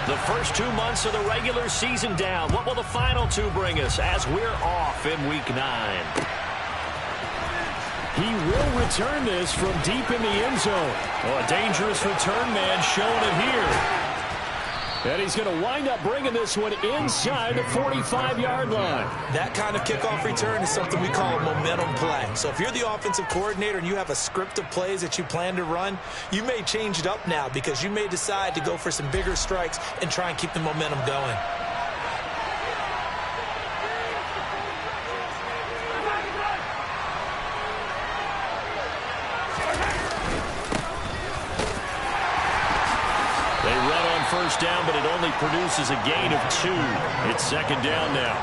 The first 2 months of the regular season down. What will the final two bring us as we're off in Week 9? He will return this from deep in the end zone. Oh, a dangerous return man showing it here. And he's going to wind up bringing this one inside the 45-yard line. That kind of kickoff return is something we call a momentum play. So if you're the offensive coordinator and you have a script of plays that you plan to run, you may change it up now because you may decide to go for some bigger strikes and try and keep the momentum going. First down, but it only produces a gain of 2. It's second down now.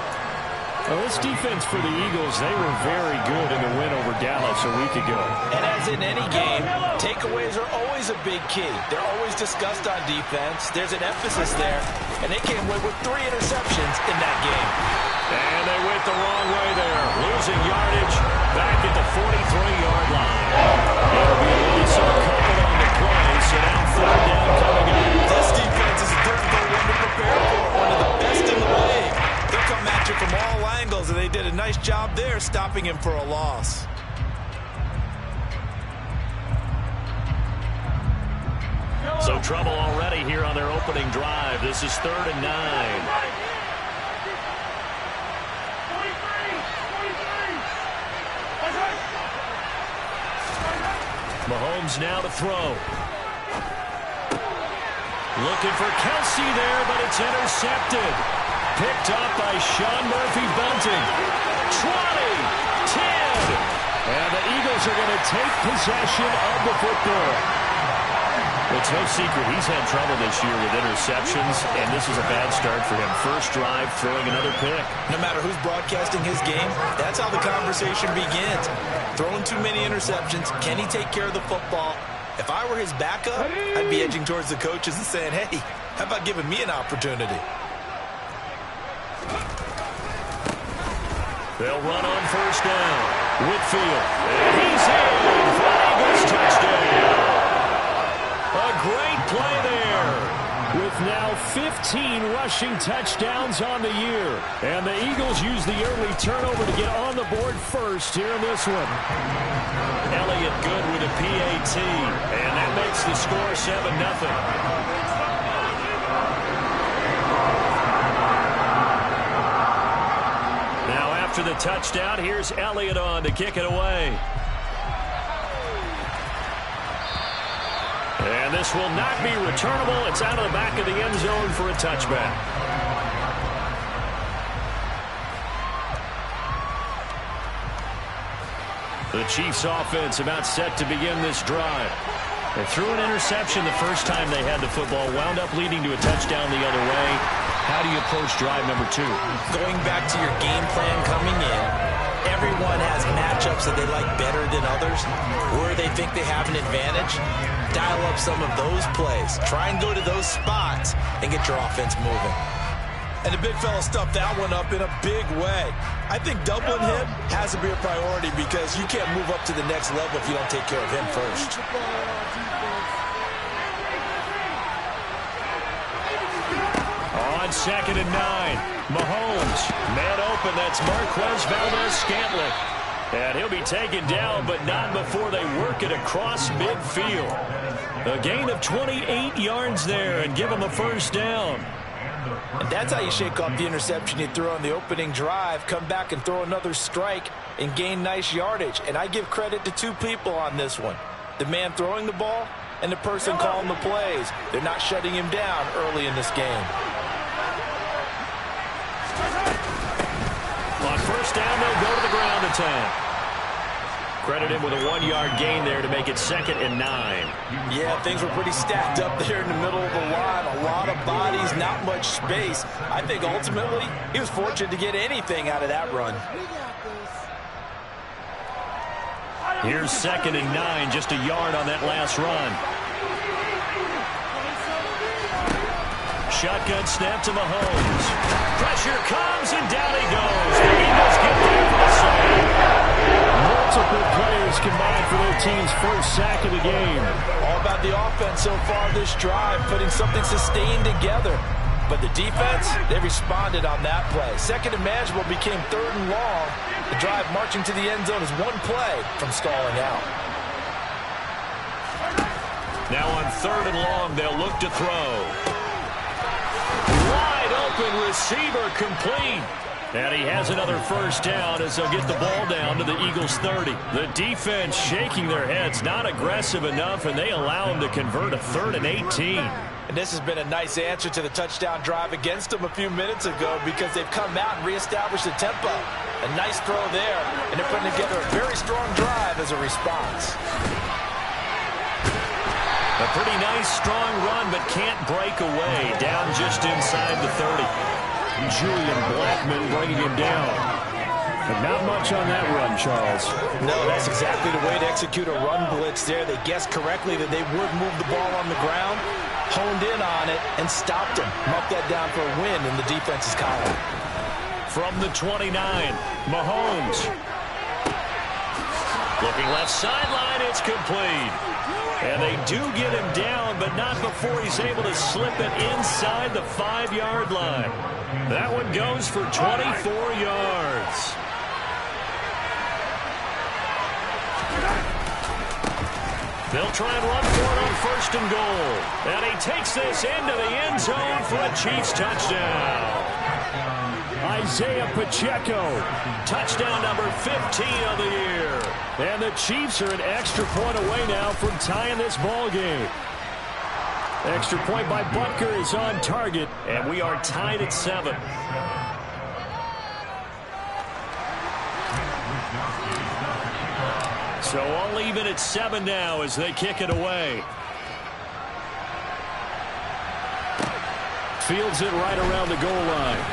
Well, this defense for the Eagles, they were very good in the win over Dallas a week ago. And as in any game, takeaways are always a big key. They're always discussed on defense. There's an emphasis there, and they came away with 3 interceptions in that game. And they went the wrong way there, losing yardage back at the 43-yard line. It'll be a loss of a couple on the play, so now third down coming up. This defense is a difficult one to prepare for, one of the best in the league. They'll come at you from all angles, and they did a nice job there stopping him for a loss. So trouble already here on their opening drive. This is 3rd and 9. Mahomes now to throw. Looking for Kelsey there, but it's intercepted. Picked up by Sean Murphy-Bunting. 20, 10. And the Eagles are going to take possession of the football. It's no secret he's had trouble this year with interceptions, and this is a bad start for him. First drive, throwing another pick. No matter who's broadcasting his game, that's how the conversation begins. Throwing too many interceptions. Can he take care of the football? If I were his backup, I'd be edging towards the coaches and saying, hey, how about giving me an opportunity? They'll run on first down. Whitfield. And he's in for an Eagles touchdown. A great play there. With now 15 rushing touchdowns on the year. And the Eagles use the early turnover to get on the board first here in this one. Elliott good with a PAT. And that makes the score 7-0. After the touchdown, here's Elliott on to kick it away. And this will not be returnable. It's out of the back of the end zone for a touchback. The Chiefs offense about set to begin this drive. They threw an interception the first time they had the football, wound up leading to a touchdown the other way. How do you approach drive number 2? Going back to your game plan coming in, everyone has matchups that they like better than others, where they think they have an advantage. Dial up some of those plays. Try and go to those spots and get your offense moving. And the big fella stuffed that one up in a big way. I think doubling him has to be a priority because you can't move up to the next level if you don't take care of him first. On 2nd and 9, Mahomes, man open, that's Marquez Valdes-Scantling. And he'll be taken down, but not before they work it across midfield. A gain of 28 yards there and give him a first down. And that's how you shake off the interception you threw on the opening drive, come back and throw another strike and gain nice yardage. And I give credit to 2 people on this one. The man throwing the ball and the person calling the plays. They're not shutting him down early in this game. On first down, they'll go to the ground attack. Credit him with a 1-yard gain there to make it 2nd and 9. Yeah, things were pretty stacked up there in the middle of the line. A lot of bodies, not much space. I think ultimately he was fortunate to get anything out of that run. Here's 2nd and 9, just a yard on that last run. Shotgun snap to Mahomes. Pressure comes, and down he goes. The Eagles get there for the sack. Multiple players combined for their team's first sack of the game. All about the offense so far this drive, putting something sustained together. But the defense, they responded on that play. Second and manageable became third and long. The drive marching to the end zone is one play from stalling out. Now on third and long, they'll look to throw. Wide open receiver, complete. And he has another first down as they'll get the ball down to the Eagles' 30. The defense shaking their heads, not aggressive enough, and they allow him to convert a 3rd and 18. And this has been a nice answer to the touchdown drive against them a few minutes ago because they've come out and reestablished the tempo. A nice throw there, and they're putting together a very strong drive as a response. A pretty nice, strong run, but can't break away. Down just inside the 30. Julian Blackmon bringing him down. But not much on that run, Charles. No, that's exactly the way to execute a run blitz there. They guessed correctly that they would move the ball on the ground, honed in on it, and stopped him. Marked that down for a win in the defense's column. From the 29, Mahomes. Looking left sideline, it's complete. And they do get him down, but not before he's able to slip it inside the 5-yard line. That one goes for 24 yards. They'll try and run for it on first and goal. And he takes this into the end zone for a Chiefs touchdown. Isaiah Pacheco, touchdown number 15 of the year. And the Chiefs are an extra point away now from tying this ball game. Extra point by Butker is on target, and we are tied at 7. So all even at 7 now as they kick it away. Fields it right around the goal line.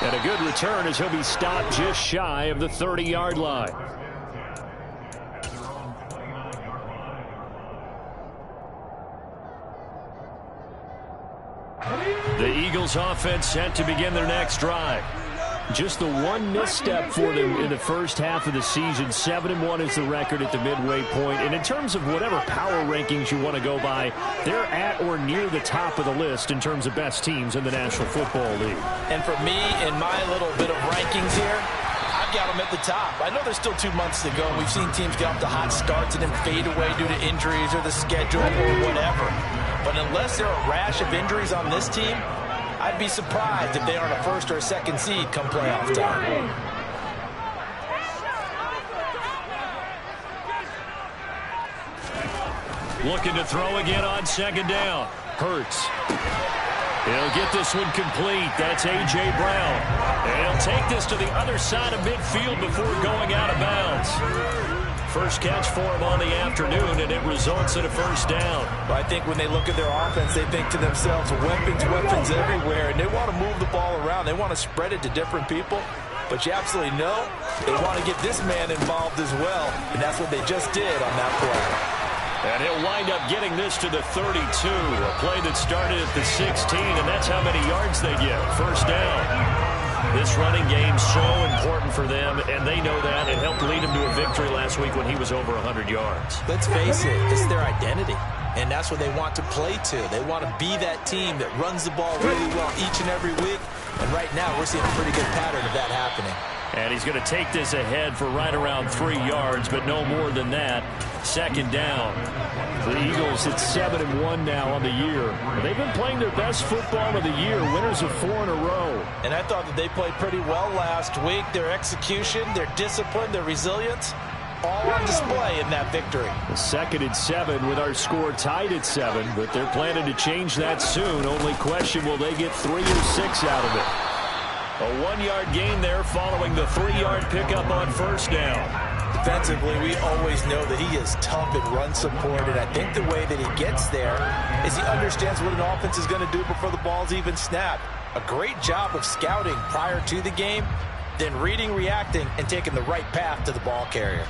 And a good return as he'll be stopped just shy of the 30-yard line. The Eagles offense set to begin their next drive. Just the one misstep for them in the first half of the season. 7-1 is the record at the midway point. And in terms of whatever power rankings you want to go by, they're at or near the top of the list in terms of best teams in the National Football League. And for me, in my little bit of rankings here, I've got them at the top. I know there's still 2 months to go. We've seen teams get off to hot starts and then fade away due to injuries or the schedule or whatever. But unless there are a rash of injuries on this team, I'd be surprised if they aren't a first or a second seed come playoff time. Looking to throw again on second down. Hurts. He'll get this one complete. That's A.J. Brown. And he'll take this to the other side of midfield before going out of bounds. First catch for him on the afternoon, and it results in a first down. But I think when they look at their offense, they think to themselves, weapons everywhere, and they want to move the ball around. They want to spread it to different people. But you absolutely know they want to get this man involved as well, and that's what they just did on that play. And he'll wind up getting this to the 32, a play that started at the 16, and that's how many yards they get. First down. This running game so important for them, and they know that. It helped lead him to a victory last week when he was over 100 yards. Let's face it, it's their identity, and that's what they want to play to. They want to be that team that runs the ball really well each and every week, and right now we're seeing a pretty good pattern of that happening. And he's going to take this ahead for right around 3 yards, but no more than that. Second down. The Eagles at 7-1 now on the year. They've been playing their best football of the year, winners of 4 in a row. And I thought that they played pretty well last week. Their execution, their discipline, their resilience, all on display in that victory. Second and 7 with our score tied at 7, but they're planning to change that soon. Only question, will they get 3 or 6 out of it? A 1-yard gain there following the 3-yard pickup on first down. Defensively, we always know that he is tough and run support, and I think the way that he gets there is he understands what an offense is going to do before the ball's even snapped. A great job of scouting prior to the game, then reading, reacting, and taking the right path to the ball carrier.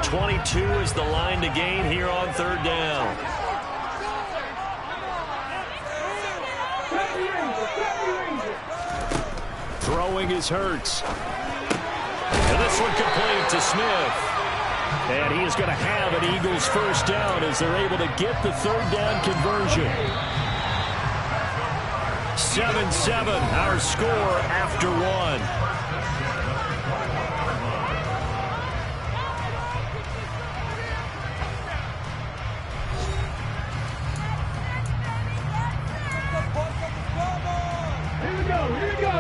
22 is the line to gain here on third down. Throwing is Hurts. And this one complete to Smith. And he is going to have an Eagles first down as they're able to get the third down conversion. 7-7, our score after one. Here we go.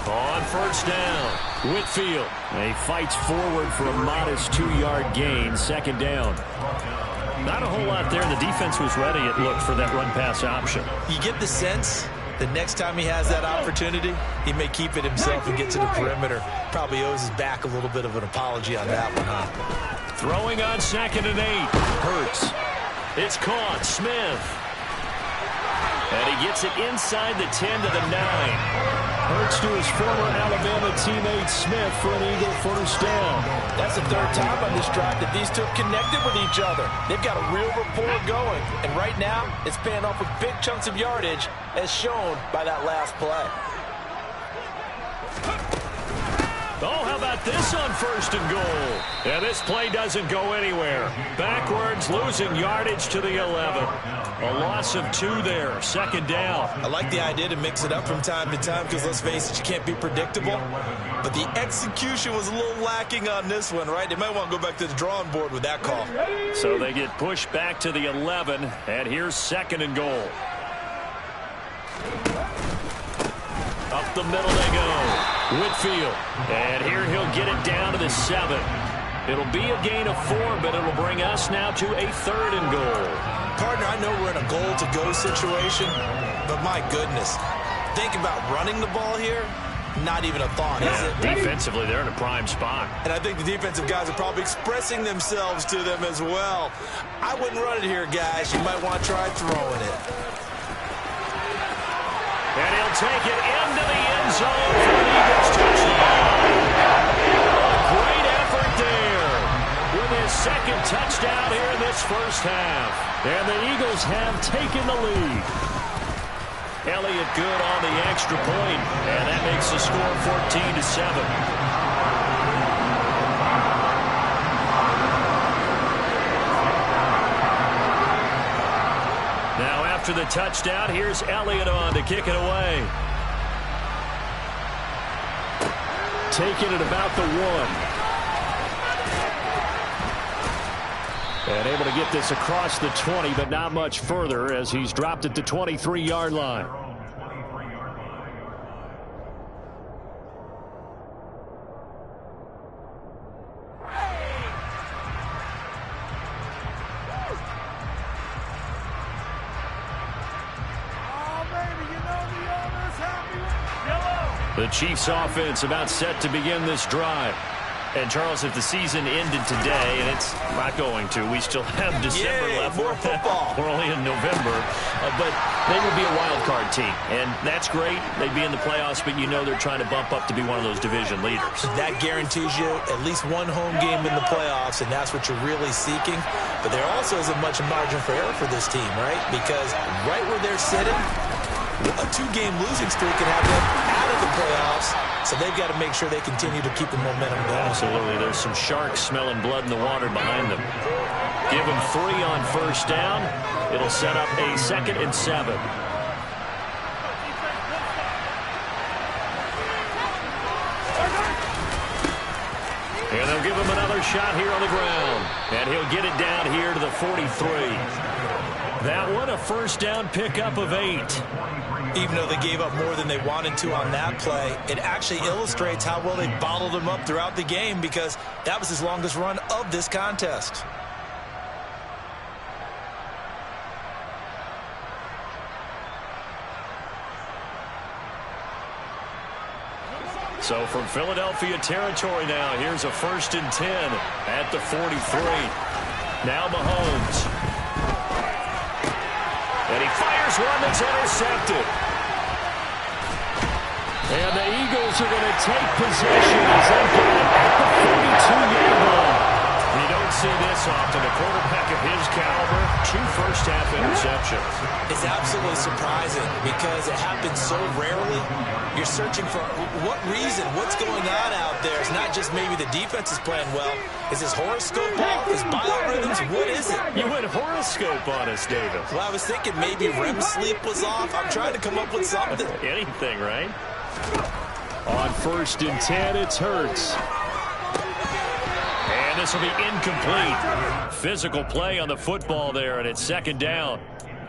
On first down, Whitfield. He fights forward for a modest 2-yard gain, second down. Not a whole lot there. The defense was ready, it looked, for that run-pass option. You get the sense that next time he has that opportunity, he may keep it himself and get to the perimeter. Probably owes his back a little bit of an apology on that one, huh? Throwing on 2nd and 8. Hurts. It's caught. Smith. And he gets it inside the 10 to the 9. Hurts to his former Alabama teammate Smith for an Eagle first down. That's the third time on this drive that these two connected with each other. They've got a real rapport going. And right now, it's paying off with big chunks of yardage, as shown by that last play. Oh, how about this on 1st and goal? And this play doesn't go anywhere. Backwards, losing yardage to the 11. A loss of 2 there, 2nd down. I like the idea to mix it up from time to time because, let's face it, you can't be predictable. But the execution was a little lacking on this one, right? They might want to go back to the drawing board with that call. So they get pushed back to the 11, and here's 2nd and goal. Up the middle they go. Whitfield. And here he'll get it down to the 7. It'll be a gain of 4, but it'll bring us now to a 3rd and goal. Partner, I know we're in a goal-to-go situation, but my goodness. Think about running the ball here. Not even a thought, is it? Defensively, they're in a prime spot. And I think the defensive guys are probably expressing themselves to them as well. I wouldn't run it here, guys. You might want to try throwing it. And he'll take it into the end zone for an Eagles touchdown. A great effort there with his 2nd touchdown here in this first half. And the Eagles have taken the lead. Elliott good on the extra point, and that makes the score 14-7. After the touchdown, here's Elliott on to kick it away. Taking it about the 1. And able to get this across the 20, but not much further as he's dropped at the 23-yard line. The Chiefs offense about set to begin this drive. And, Charles, if the season ended today, and it's not going to, we still have December left. More football. We're only in November. But they would be a wild card team. And that's great. They'd be in the playoffs, but you know they're trying to bump up to be one of those division leaders. That guarantees you at least one home game in the playoffs, and that's what you're really seeking. But there also isn't much margin for error for this team, right? Because right where they're sitting, a 2-game losing streak can have them out of the playoffs, so they've got to make sure they continue to keep the momentum going. Absolutely. There's some sharks smelling blood in the water behind them. Give them 3 on first down. It'll set up a 2nd and 7. And they'll give him another shot here on the ground. And he'll get it down here to the 43. That one, a first down pickup of 8. Even though they gave up more than they wanted to on that play, it actually illustrates how well they bottled him up throughout the game, because that was his longest run of this contest. So from Philadelphia territory now, here's a 1st and 10 at the 43. Now Mahomes. And he fires one that's intercepted. And the Eagles are going to take possession as they get at the 42-yard line. You don't see this often. A quarterback of his caliber, 2 first-half interceptions. It's absolutely surprising because it happens so rarely. You're searching for what reason, what's going on out there. It's not just maybe the defense is playing well. Is his horoscope off? His biorhythms? What is it? You went horoscope on us, David. Well, I was thinking maybe REM sleep was off. I'm trying to come up with something. Anything, right? On 1st and 10, it's Hurts. And this will be incomplete. Physical play on the football there, and it's 2nd down.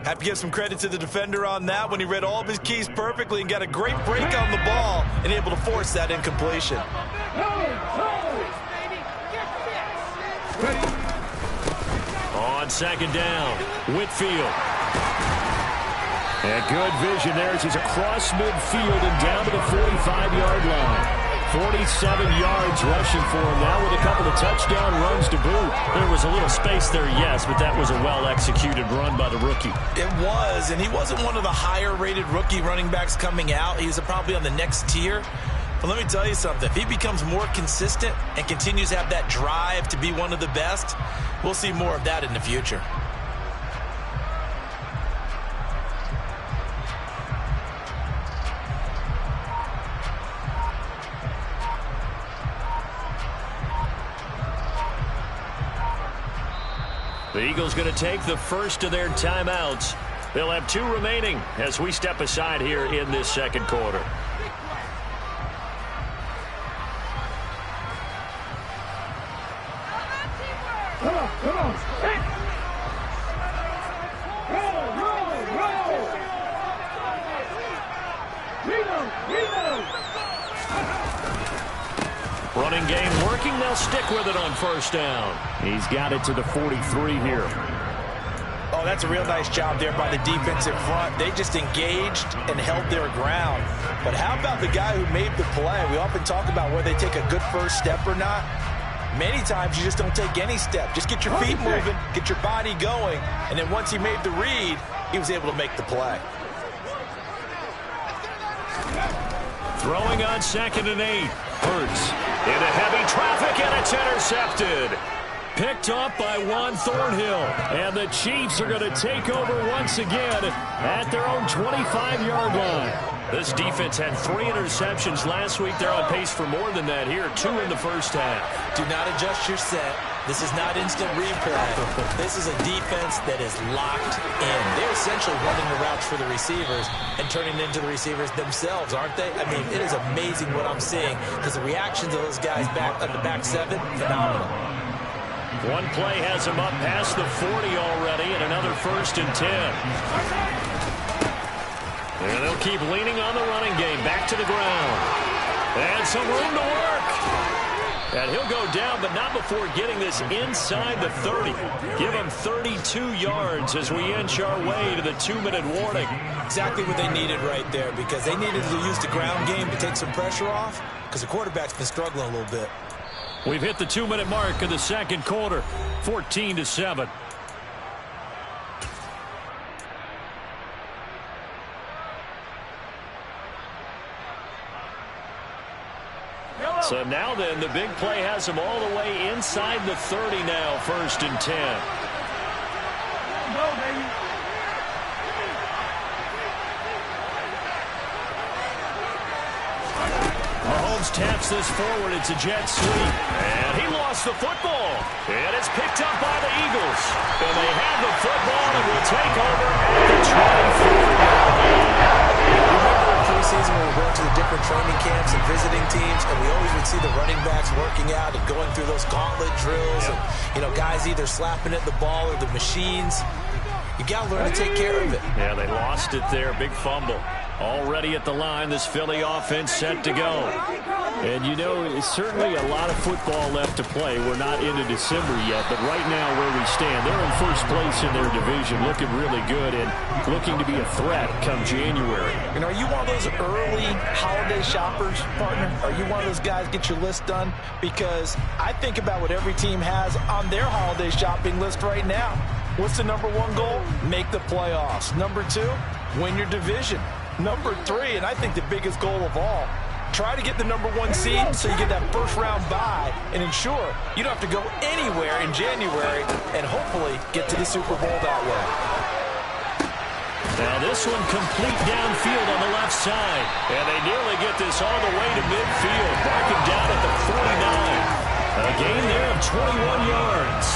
Have to give some credit to the defender on that when he read all of his keys perfectly and got a great break on the ball and able to force that incompletion. On 2nd down, Whitfield. And good vision there as he's across midfield and down to the 45-yard line. 47 yards rushing for him now with a couple of touchdown runs to boot. There was a little space there, yes, but that was a well-executed run by the rookie. It was, and he wasn't one of the higher-rated rookie running backs coming out. He was probably on the next tier. But let me tell you something. If he becomes more consistent and continues to have that drive to be one of the best, we'll see more of that in the future. The Eagles going to take the first of their timeouts. They'll have 2 remaining as we step aside here in this 2nd quarter. Come on. Running game working. They'll stick with it on 1st down. He's got it to the 43 here. Oh, that's a real nice job there by the defensive front. They just engaged and held their ground. But how about the guy who made the play? We often talk about whether they take a good first step or not. Many times you just don't take any step. Just get your feet moving, get your body going, and then once he made the read, he was able to make the play. Throwing on 2nd and 8. Hurts into heavy traffic, and it's intercepted. Picked up by Juan Thornhill. And the Chiefs are going to take over once again at their own 25-yard line. This defense had 3 interceptions last week. They're on pace for more than that here. 2 in the first half. Do not adjust your set. This is not instant replay. This is a defense that is locked in. They're essentially running the routes for the receivers and turning it into the receivers themselves, aren't they? I mean, it is amazing what I'm seeing because the reactions of those guys back on the back 7, phenomenal. One play has him up past the 40 already, and another 1st and 10. And they'll keep leaning on the running game. Back to the ground. And some room to work. And he'll go down, but not before getting this inside the 30. Give him 32 yards as we inch our way to the 2-minute warning. Exactly what they needed right there because they needed to use the ground game to take some pressure off because the quarterback's been struggling a little bit. We've hit the 2-minute mark of the 2nd quarter, 14-7. So now then, the big play has him all the way inside the 30 now, 1st and 10. Mahomes taps this forward. It's a jet sweep. And he lost the football. And it's picked up by the Eagles. And they have the football and will take over at the 24. Preseason, when we went to the different training camps and visiting teams, and we always would see the running backs working out and going through those gauntlet drills, and guys either slapping at the ball or the machines. You got to learn to take care of it. Yeah, they lost it there. Big fumble. Already at the line, this Philly offense set to go. And, it's certainly a lot of football left to play. We're not into December yet, but right now where we stand, they're in first place in their division, looking really good and looking to be a threat come January. Are you one of those early holiday shoppers, partner? Are you one of those guys get your list done? Because I think about what every team has on their holiday shopping list right now. What's the number 1 goal? Make the playoffs. Number 2, win your division. Number 3, and I think the biggest goal of all, Try to get the #1 seed so you get that first-round bye and ensure you don't have to go anywhere in January and hopefully get to the Super Bowl that way. Now this one complete downfield on the left side. And they nearly get this all the way to midfield. Barking down at the 49. A gain there of 21 yards.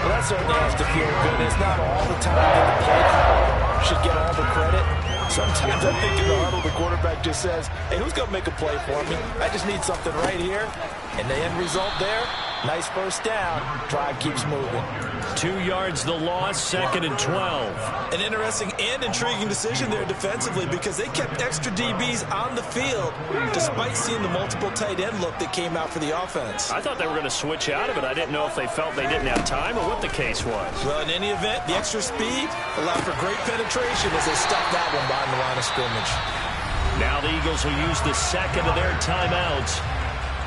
Well, that certainly has to feel good. It's not all the time that the play caller should get all the credit. Sometimes I think in the huddle, the quarterback just says, hey, who's going to make a play for me? I just need something right here. And the end result there, nice first down. Drive keeps moving. 2 yards the loss, 2nd and 12. An interesting and intriguing decision there defensively because they kept extra DBs on the field despite seeing the multiple tight end look that came out for the offense. I thought they were going to switch out of it. I didn't know if they felt they didn't have time or what the case was. Well, in any event, the extra speed allowed for great penetration as they stuffed that one behind the line of scrimmage. Now the Eagles will use the second of their timeouts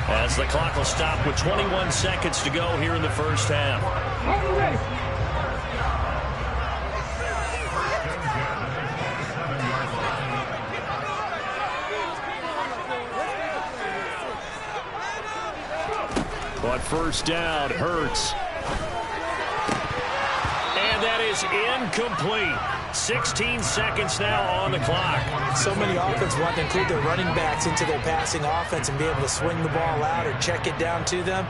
as the clock will stop with 21 seconds to go here in the first half. But first down, Hurts. And that is incomplete. 16 seconds now on the clock. So many offenses want to include their running backs into their passing offense and be able to swing the ball out or check it down to them.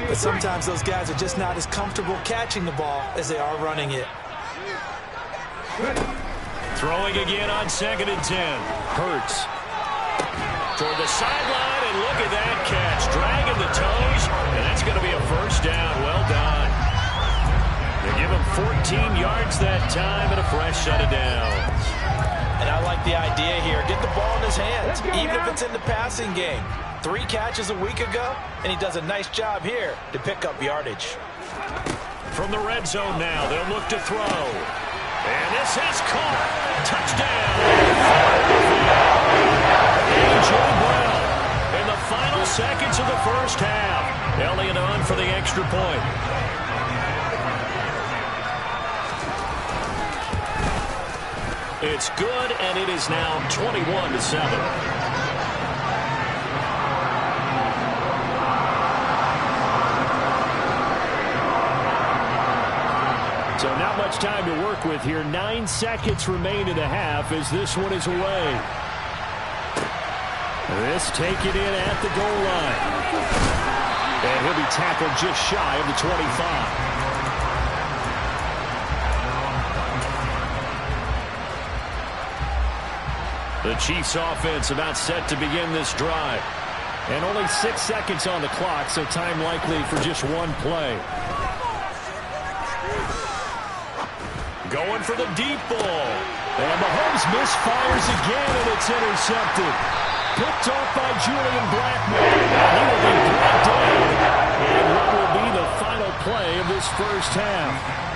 But sometimes those guys are just not as comfortable catching the ball as they are running it. Throwing again on 2nd and 10. Hurts. Toward the sideline, and look at that catch. Dragging the toes, and that's going to be a first down. Well done. They give him 14 yards that time and a fresh set of downs. And I like the idea here. Get the ball in his hands, even if it's in the passing game. 3 catches a week ago, and he does a nice job here to pick up yardage. From the red zone now, they'll look to throw. And this is caught. Touchdown. A.J. Brown in the final seconds of the first half. Elliott on for the extra point. It's good, and it is now 21-7. So not much time to work with here. 9 seconds remain in the half as this one is away. This take it in at the goal line. And he'll be tackled just shy of the 25. The Chiefs offense about set to begin this drive. And only 6 seconds on the clock, so time likely for just one play. Going for the deep ball. And Mahomes misfires again, and it's intercepted. Picked off by Julian Blackmon. And he will be brought down. And what will be the final play of this first half?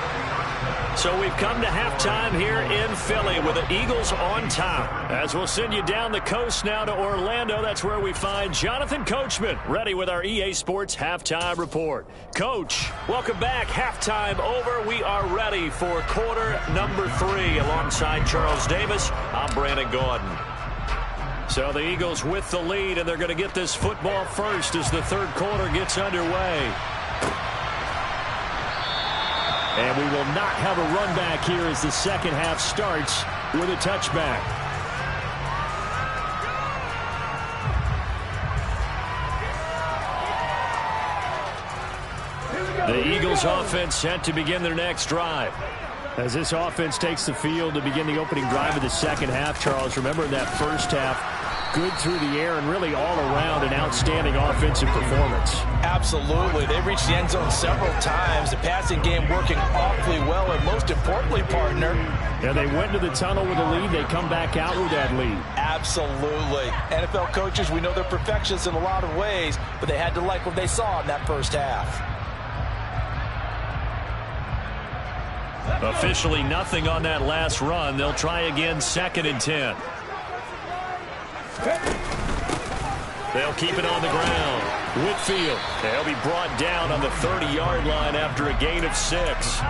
So we've come to halftime here in Philly with the Eagles on top. As we'll send you down the coast now to Orlando, that's where we find Jonathan Coachman ready with our EA Sports Halftime Report. Coach, welcome back. Halftime over. We are ready for quarter number 3. Alongside Charles Davis, I'm Brandon Gordon. So the Eagles with the lead, and they're going to get this football first as the third quarter gets underway. And we will not have a run back here as the second half starts with a touchback. The Eagles offense set to begin their next drive. As this offense takes the field to begin the opening drive of the second half, Charles, remember in that first half, good through the air and really all around an outstanding offensive performance. Absolutely. They reached the end zone several times. The passing game working awfully well, and most importantly, partner. Yeah, they went to the tunnel with a lead. They come back out with that lead. Absolutely. NFL coaches, we know they're perfectionists in a lot of ways, but they had to like what they saw in that first half. Officially nothing on that last run. They'll try again, 2nd and 10. They'll keep it on the ground. Whitfield, they'll be brought down on the 30-yard line after a gain of 6.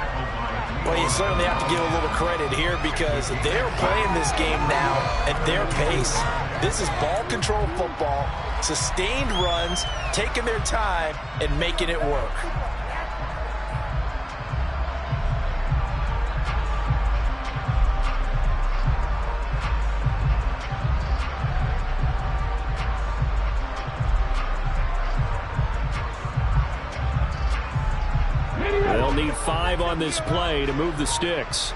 Well, you certainly have to give a little credit here because they're playing this game now at their pace. This is ball control football, sustained runs, taking their time, and making it work. They'll need 5 on this play to move the sticks.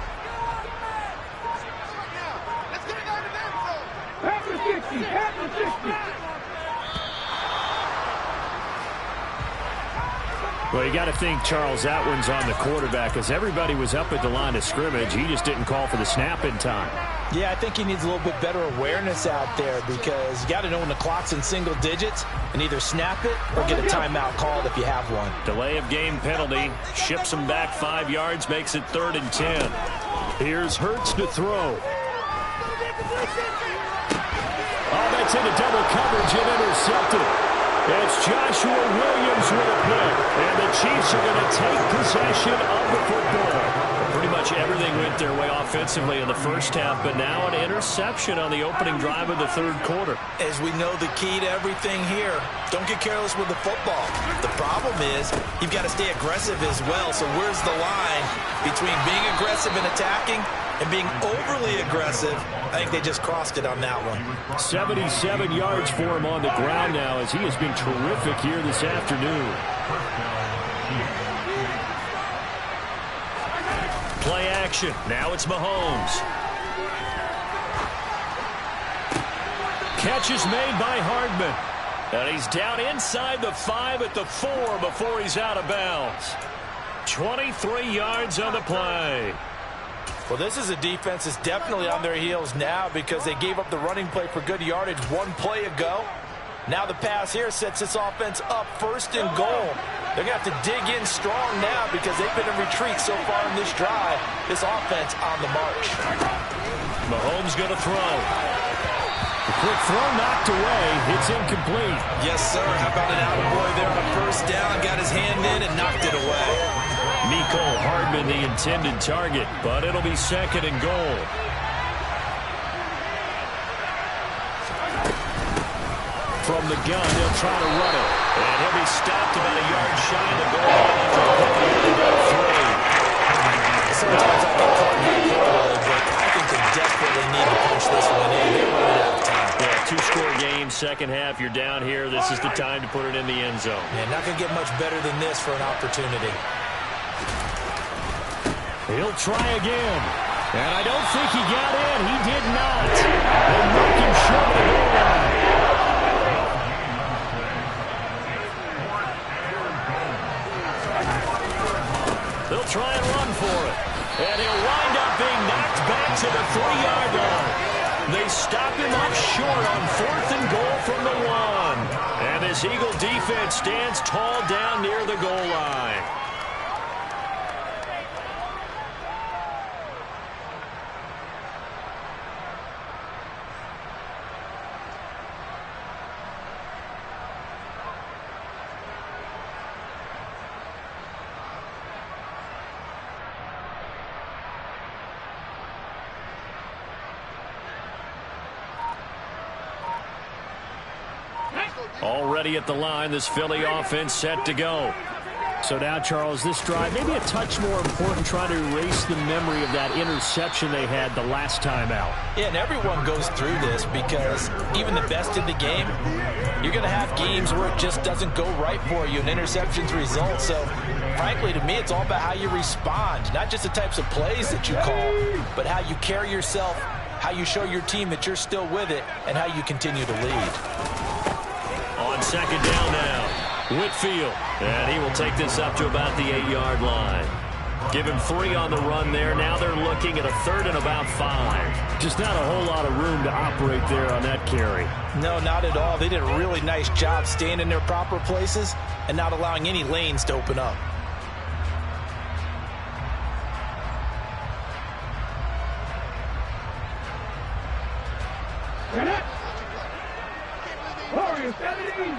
Well, you got to think, Charles, that one's on the quarterback, as everybody was up at the line of scrimmage. He just didn't call for the snap in time. Yeah, I think he needs a little bit better awareness out there, because you got to know when the clock's in single digits and either snap it or get a timeout called if you have one. Delay of game penalty. Ships him back 5 yards, makes it 3rd and 10. Here's Hurts to throw. Oh, that's into double coverage and intercepted. It's Joshua Williams with a pick, and the Chiefs are going to take possession of the football. Pretty much everything went their way offensively in the first half, but now an interception on the opening drive of the 3rd quarter. As we know, the key to everything here, don't get careless with the football. The problem is you've got to stay aggressive as well, so where's the line between being aggressive and attacking and being overly aggressive? I think they just crossed it on that one. 77 yards for him on the ground now, as he has been terrific here this afternoon. Play action. Now it's Mahomes. Catch is made by Hardman. And he's down inside the 5 at the 4 before he's out of bounds. 23 yards on the play. Well, this is a defense that's definitely on their heels now, because they gave up the running play for good yardage 1 play ago. Now the pass here sets this offense up 1st and goal. They're going to have to dig in strong now, because they've been in retreat so far in this drive. This offense on the march. Mahomes going to throw. The quick throw knocked away. It's incomplete. Yes, sir. How about an attaboy there on a 1st down? Got his hand in and knocked it away. Mecole Hardman the intended target, but it'll be 2nd and goal. From the gun, he'll try to run it. And he'll be stopped about a yard shy of the goal line after picking up about 3. Sometimes I get caught in that early, but I think they desperately need to punch this one in. They're running out of time. Yeah, 2-score game, 2nd half. You're down here. This is the time to put it in the end zone. Yeah, not going to get much better than this for an opportunity. He'll try again. And I don't think he got in. He did not. They're making sure of the goal line. They'll try and run for it. And he'll wind up being knocked back to the 3-yard line. They stop him up short on 4th and goal from the 1. And this Eagle defense stands tall down near the goal line. Already at the line, this Philly offense set to go. So now, Charles, this drive maybe a touch more important, trying to erase the memory of that interception they had the last time out. Yeah, and everyone goes through this, because even the best in the game, you're going to have games where it just doesn't go right for you, and interceptions result. So, frankly, to me, it's all about how you respond, not just the types of plays that you call, but how you carry yourself, how you show your team that you're still with it, and how you continue to lead. On 2nd down now, Whitfield, and he will take this up to about the 8-yard line. Give him 3 on the run there. Now they're looking at a 3rd and about 5. Just not a whole lot of room to operate there on that carry. No, not at all. They did a really nice job staying in their proper places and not allowing any lanes to open up. Warriors 17.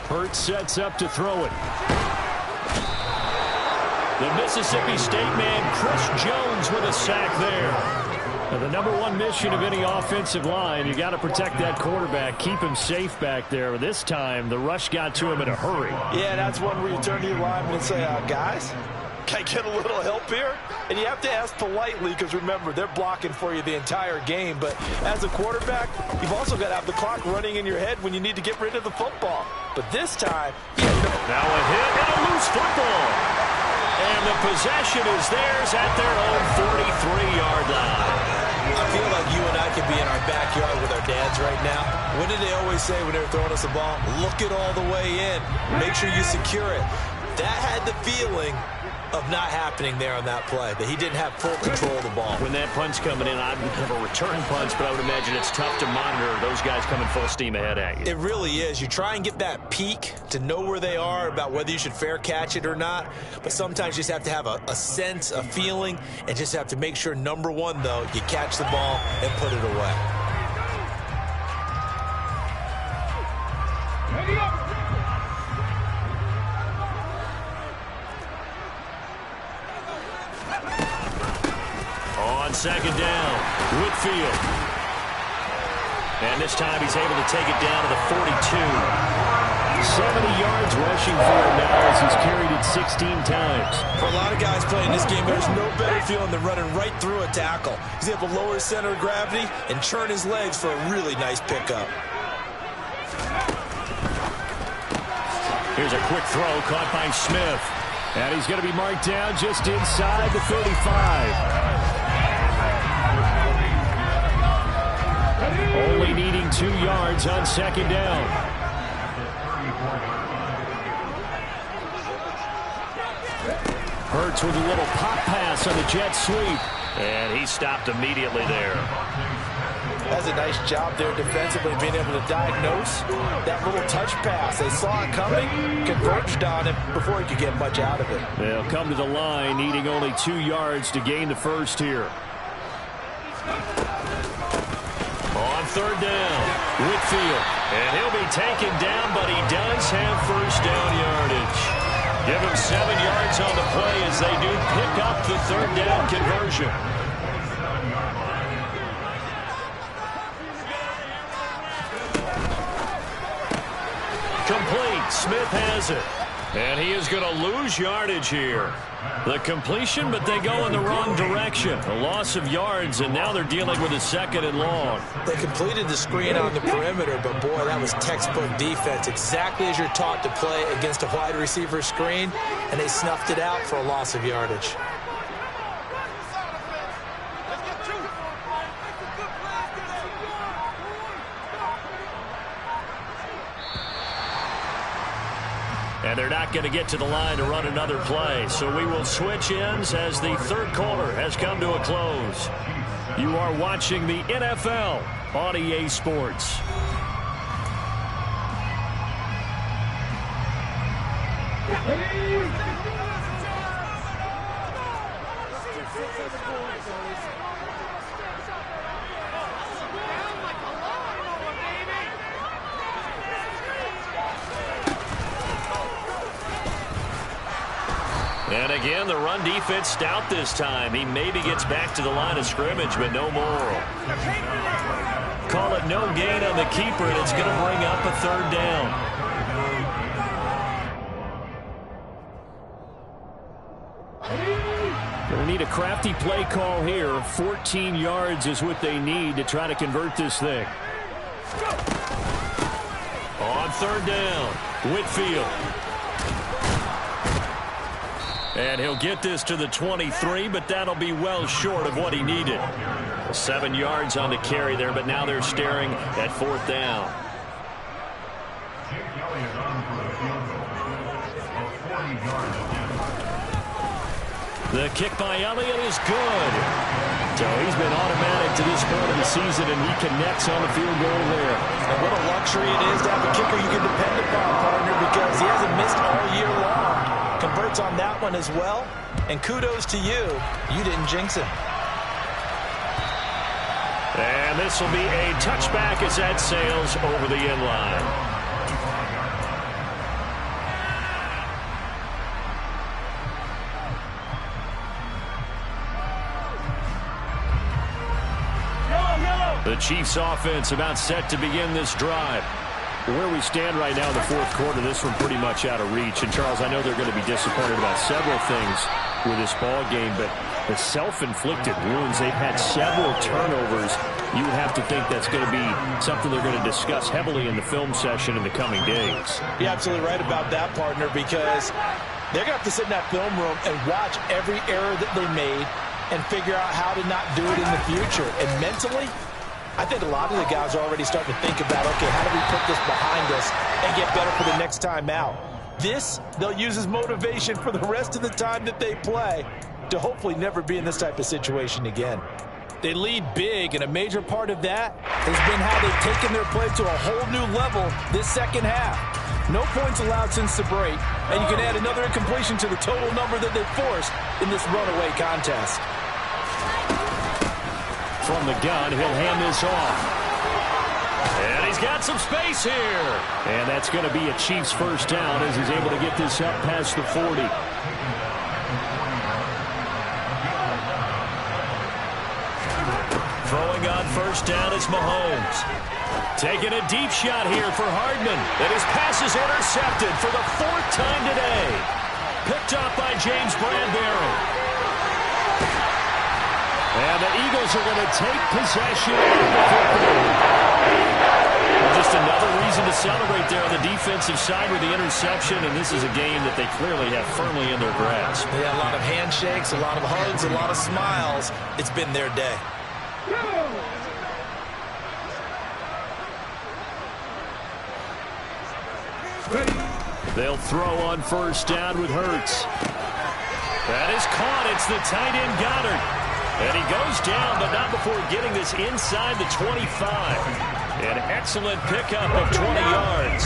Hurts sets up to throw it. The Mississippi State man, Chris Jones, with a sack there. Now, the number one mission of any offensive line, you got to protect that quarterback, keep him safe back there. This time, the rush got to him in a hurry. Yeah, that's one where you turn to your lineman and say, guys, can I get a little help here? And you have to ask politely because, remember, they're blocking for you the entire game. But as a quarterback, you've also got to have the clock running in your head when you need to get rid of the football. But this time, now a hit and a loose football. And the possession is theirs at their own 43-yard line. I feel like you and I could be in our backyard with our dads right now. What did they always say when they were throwing us the ball? Look it all the way in. Make sure you secure it. That had the feeling of not happening there on that play, that he didn't have full control of the ball. When that punch coming in, I'd have a return punch, but I would imagine it's tough to monitor those guys coming full steam ahead at you. It really is. You try and get that peek to know where they are, about whether you should fair catch it or not, but sometimes you just have to have a sense, a feeling, and just have to make sure, number one, though, you catch the ball and put it away. Ready up. On second down, Whitfield. And this time he's able to take it down to the 42. 70 yards rushing for him now as he's carried it 16 times. For a lot of guys playing this game, there's no better feeling than running right through a tackle. He's able to lower his center of gravity and churn his legs for a really nice pickup. Here's a quick throw caught by Smith. And he's going to be marked down just inside the 35. Only needing 2 yards on second down. Hurts with a little pop pass on the jet sweep. And he stopped immediately there. That's a nice job there defensively, being able to diagnose that little touch pass. They saw it coming, converged on it before he could get much out of it. They'll come to the line, needing only 2 yards to gain the first here. On third down, Whitfield. And he'll be taken down, but he does have first down yardage. Give him 7 yards on the play as they do pick up the third down conversion. Complete. Smith has it. And he is going to lose yardage here. The completion, but they go in the wrong direction. A loss of yards, and now they're dealing with a second and long. They completed the screen on the perimeter, but boy, that was textbook defense. Exactly as you're taught to play against a wide receiver screen, and they snuffed it out for a loss of yardage. And they're not going to get to the line to run another play. So we will switch ends as the third quarter has come to a close. You are watching the NFL on EA Sports. And again, the run defense stout this time. He maybe gets back to the line of scrimmage, but no more. Call it no gain on the keeper, and it's going to bring up a third down. Going to need a crafty play call here. 14 yards is what they need to try to convert this thing. On third down, Whitfield. And he'll get this to the 23, but that'll be well short of what he needed. 7 yards on the carry there, but now they're staring at fourth down. The kick by Elliott is good. So he's been automatic to this point of the season, and he connects on the field goal there. And what a luxury it is to have a kicker you can depend upon, partner, because he hasn't missed all year long. Converts on that one as well. And kudos to you. You didn't jinx him. And this will be a touchback as that sails over the end line. The Chiefs offense about set to begin this drive. Where we stand right now in the fourth quarter, this one pretty much out of reach. And, Charles, I know they're going to be disappointed about several things with this ball game, but the self-inflicted wounds, they've had several turnovers. You would have to think that's going to be something they're going to discuss heavily in the film session in the coming days. You're absolutely right about that, partner, because they're going to have to sit in that film room and watch every error that they made and figure out how to not do it in the future. And mentally, I think a lot of the guys are already starting to think about, okay, how do we put this behind us and get better for the next time out? This, they'll use as motivation for the rest of the time that they play to hopefully never be in this type of situation again. They lead big, and a major part of that has been how they've taken their play to a whole new level this second half. No points allowed since the break, and you can add another incompletion to the total number that they've forced in this runaway contest. From the gun, he'll hand this off. And he's got some space here. And that's going to be a Chiefs first down as he's able to get this up past the 40. Throwing on first down is Mahomes. Taking a deep shot here for Hardman. And his pass is intercepted for the fourth time today. Picked up by James Bradbury. And the Eagles are going to take possession of the football. Just another reason to celebrate there on the defensive side with the interception, and this is a game that they clearly have firmly in their grasp. They got a lot of handshakes, a lot of hugs, a lot of smiles. It's been their day. They'll throw on first down with Hurts. That is caught. It's the tight end Goddard. And he goes down, but not before getting this inside the 25. An excellent pickup of 20 yards.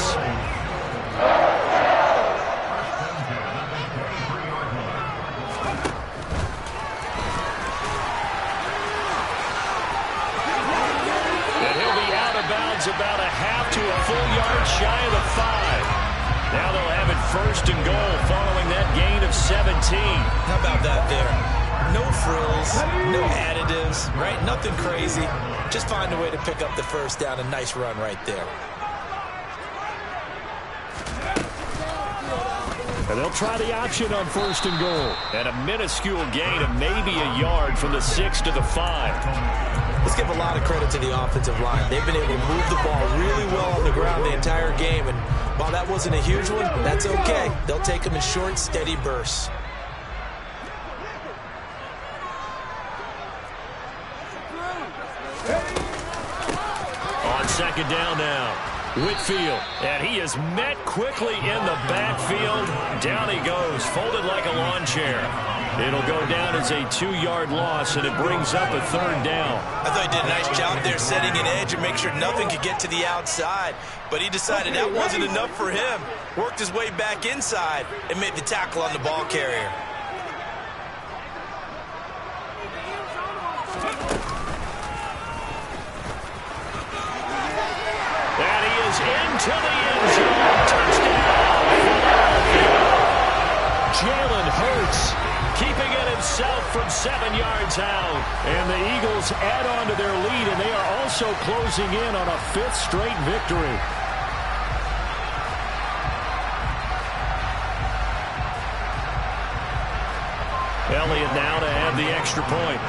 And he'll be out of bounds about a half to a full yard shy of the 5. Now they'll have it first and goal following that gain of 17. How about that there? No frills, no additives, right? Nothing crazy. Just find a way to pick up the first down. A nice run right there. And they'll try the option on first and goal. And a minuscule gain of maybe a yard from the 6 to the 5. Let's give a lot of credit to the offensive line. They've been able to move the ball really well on the ground the entire game. And while that wasn't a huge one, that's okay. They'll take them in short, steady bursts. On second down now, Whitfield, and he is met quickly in the backfield. Down he goes, folded like a lawn chair. It'll go down as a 2-yard loss, and it brings up a third down. I thought he did a nice job there setting an edge and make sure nothing could get to the outside. But he decided that wasn't enough for him. Worked his way back inside and made the tackle on the ball carrier. And he is into the end zone. Touchdown. Jalen Hurts keeping it himself from 7 yards out. And the Eagles add on to their lead, and they are also closing in on a 5th straight victory. Elliott now to have the extra point.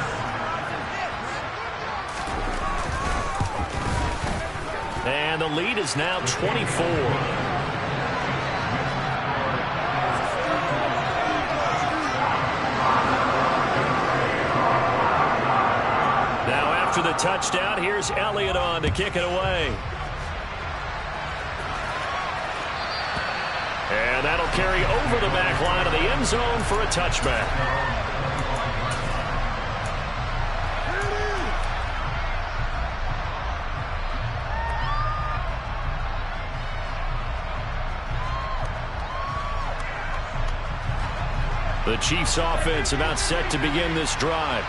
And the lead is now 24. Now after the touchdown, here's Elliott on to kick it away. And that'll carry over the back line of the end zone for a touchback. The Chiefs offense about set to begin this drive.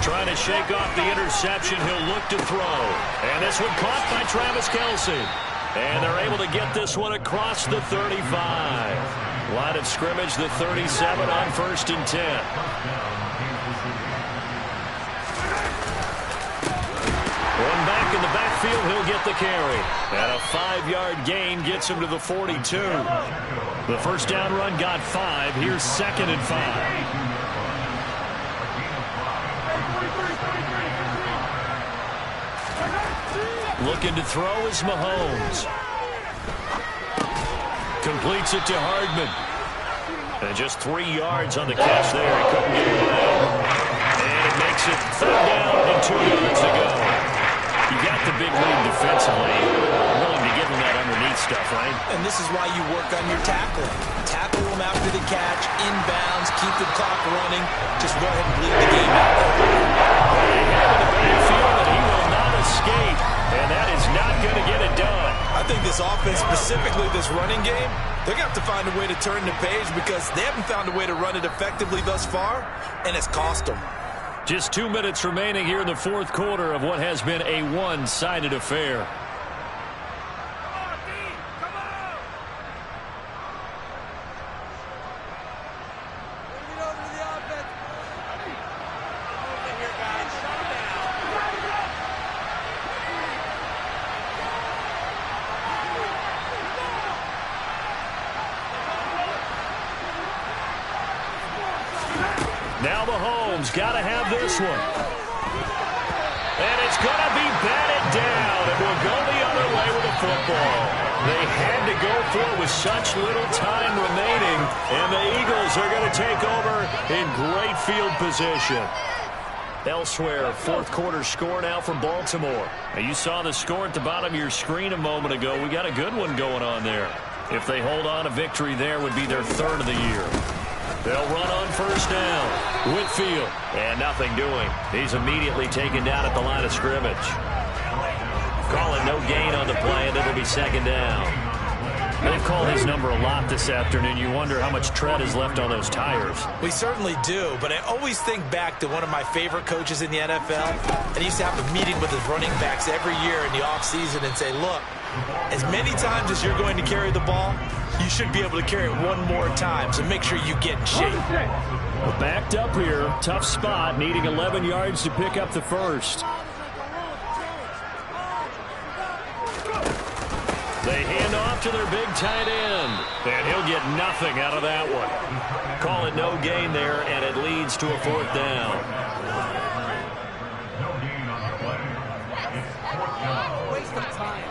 Trying to shake off the interception. He'll look to throw. And this one caught by Travis Kelce. And they're able to get this one across the 35. Line of scrimmage, the 37 on 1st and 10. back in the backfield. He'll get the carry. And a 5-yard gain gets him to the 42. The first down run got 5. Here's 2nd and 5. Looking to throw is Mahomes. Completes it to Hardman. And just 3 yards on the catch there. He couldn't get it out. And it makes it 3rd down and 2 yards to go. You got the big lead defensively. Willing to give him that underneath stuff, right? And this is why you work on your tackling. Tackle him after the catch, inbounds, keep the clock running. Just go ahead and bleed the game out. They have in the backfield, and he will not escape. And that is not going to get it done. I think this offense, specifically this running game, they're going to have to find a way to turn the page because they haven't found a way to run it effectively thus far, and it's cost them. Just 2 minutes remaining here in the 4th quarter of what has been a one-sided affair. Now Mahomes got to have this one. And it's going to be batted down. And we'll go the other way with the football. They had to go for it with such little time remaining. And the Eagles are going to take over in great field position. Elsewhere, 4th quarter score now from Baltimore. Now you saw the score at the bottom of your screen a moment ago. We got a good one going on there. If they hold on, a victory there would be their 3rd of the year. They'll run on 1st down. Whitfield. And nothing doing. He's immediately taken down at the line of scrimmage. Calling no gain on the play, and it'll be 2nd down. They've called his number a lot this afternoon. You wonder how much tread is left on those tires. We certainly do, but I always think back to one of my favorite coaches in the NFL. And he used to have a meeting with his running backs every year in the offseason and say, look, as many times as you're going to carry the ball, you should be able to carry it one more time, so make sure you get in shape. We're backed up here. Tough spot, needing 11 yards to pick up the first. They hand off to their big tight end. And he'll get nothing out of that one. Call it no gain there, and it leads to a 4th down. Waste of time.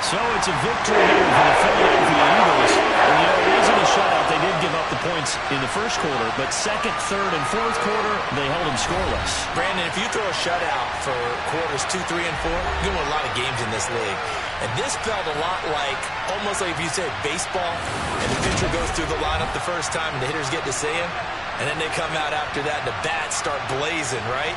So it's a victory here for the Philadelphia Eagles. And, you know, it wasn't a shutout. They did give up the points in the 1st quarter, but 2nd, 3rd, and 4th quarter, they held them scoreless. Brandon, if you throw a shutout for quarters 2, 3, and 4, you're going to win a lot of games in this league. And this felt a lot like, almost like if you said baseball, and the pitcher goes through the lineup the first time, and the hitters get to see him, and then they come out after that, and the bats start blazing, right?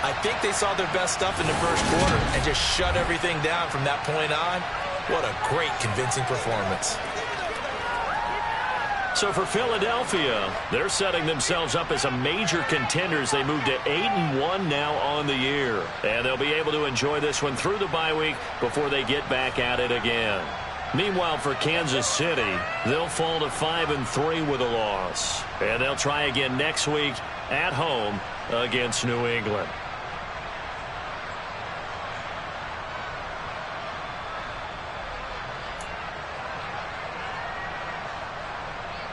I think they saw their best stuff in the 1st quarter and just shut everything down from that point on. What a great, convincing performance. So for Philadelphia, they're setting themselves up as a major contender as they move to 8-1 now on the year. And they'll be able to enjoy this one through the bye week before they get back at it again. Meanwhile, for Kansas City, they'll fall to 5-3 with a loss. And they'll try again next week at home against New England.